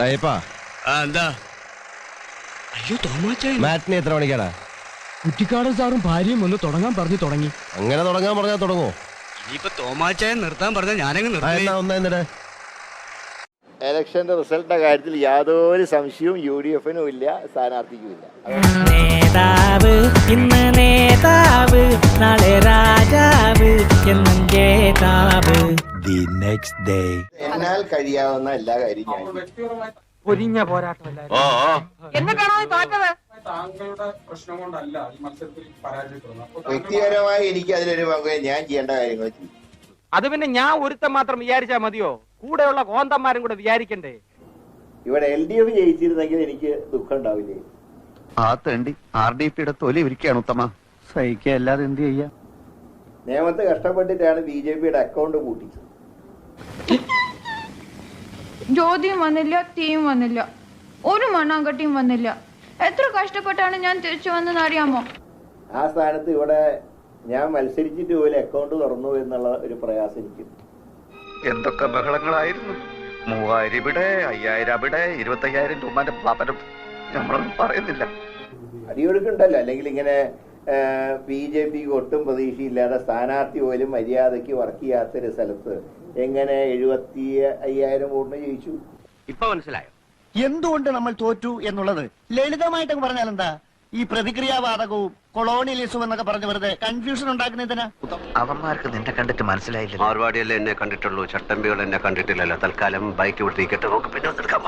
എന്താ? അയ്യോ തോമാച്ചായ, മാറ്റിന് എത്ര മണിക്കാണ്? കുറ്റിക്കാടൻ സാറും ഭാര്യയും ഒന്ന് തുടങ്ങാൻ തുടങ്ങി. അങ്ങനെ തുടങ്ങാൻ പറഞ്ഞാൽ തുടങ്ങോ? ഇനിയിപ്പോ തോമാച്ചായ നിർത്താൻ പറഞ്ഞാൽ ഞാനങ്ങ് നിർത്താം. ഇലക്ഷന്റെ റിസൾട്ടിന്റെ കാര്യത്തിൽ യാതൊരു സംശയവും UDF-നും ഇല്ല, സ്ഥാനാർത്ഥിക്കും ഇല്ല. നേതാവ് ഇന്ന് നേതാവ്, നാളെ രാജാവ് എന്നും ജേതാവ്. എന്നാൽ കഴിയാവുന്ന എല്ലാ കാര്യവും പൊരിഞ്ഞ പോരാട്ടമല്ല. താങ്കളുടെ പ്രശ്നം കൊണ്ടല്ല ഈ മത്സരത്തിൽ പരാജയപ്പെടുന്നത്. വ്യക്തിപരമായി എനിക്ക് അതിലൊരു പങ്ക്, ഞാൻ ചെയ്യേണ്ട കാര്യങ്ങൾ ചെയ്യും. അത് പിന്നെ ഞാൻ ഒരുത്തം മാത്രം വിചാരിച്ചാ മതിയോ? കൂടെയുള്ള കോന്തന്മാരും കൂടെ വിചാരിക്കണ്ടേ? ഇവിടെ LDF ജയിച്ചിരുന്നെങ്കിൽ എനിക്ക് ദുഃഖം ഉണ്ടാവില്ലേ? ആ തേണ്ടി RDPയുടെ തൊലി ഇരിക്കുകയാണ് ഉത്തമ. സഹിക്കുക അല്ലാതെ എന്ത് ചെയ്യാ? നിയമത്തെ കഷ്ടപ്പെട്ടിട്ടാണ് BJPയുടെ അക്കൗണ്ട് പൂട്ടിച്ചത്. ജ്യോതിയും വന്നില്ല, തീയും വന്നില്ല, ഒരു മണ്ണാങ്കട്ടിയും വന്നില്ല. എത്ര കഷ്ടപ്പെട്ടാണ് ഞാൻ തിരിച്ചു വന്നെന്ന് അറിയാമോ? ആ സ്ഥാനത്ത് ഇവിടെ ഞാൻ മത്സരിച്ചിട്ട് പോലും അക്കൗണ്ട് തുറന്നു എന്നുള്ള ഒരു പ്രയാസം എനിക്ക്. എന്തൊക്കെ ബഹളങ്ങളായിരുന്നു. 3000 ഇവിടെ, 5000 അവിടെ, 25,000 രൂപന്റെ പാപ്പനം. നമ്മളൊന്നും പറയുന്നില്ല. അടിയൊഴുക്കുണ്ടല്ലോ. അല്ലെങ്കിൽ ഇങ്ങനെ BJPക്ക് ഒട്ടും പ്രതീക്ഷയില്ലാതെ സ്ഥാനാർത്ഥി പോലും മര്യാദയ്ക്ക് വർക്ക് ചെയ്യാത്തൊരു സ്ഥലത്ത് എങ്ങനെ 75,000 വോട്ടിന് ജയിച്ചു? ഇപ്പൊ മനസ്സിലായോ എന്തുകൊണ്ട് നമ്മൾ തോറ്റു എന്നുള്ളത്? ലളിതമായിട്ട് പറഞ്ഞാൽ എന്താ, ഈ പ്രതിക്രിയാവാദകവും കൊളോണിയലിസവും എന്നൊക്കെ പറഞ്ഞ് വെറുതെ കൺഫ്യൂഷൻ ഉണ്ടാക്കുന്നതിനാ. അവന്മാർക്ക് നിന്നെ കണ്ടിട്ട് മനസ്സിലായില്ല. മാർവാടിയല്ലേ എന്നെ കണ്ടിട്ടുള്ളൂ, ചട്ടമ്പികൾ എന്നെ കണ്ടിട്ടില്ലല്ലോ. തൽക്കാലം ബൈക്ക് വിട്ടിരിക്കട്ടെ, നമുക്ക് പിന്നെ എടുക്കാം.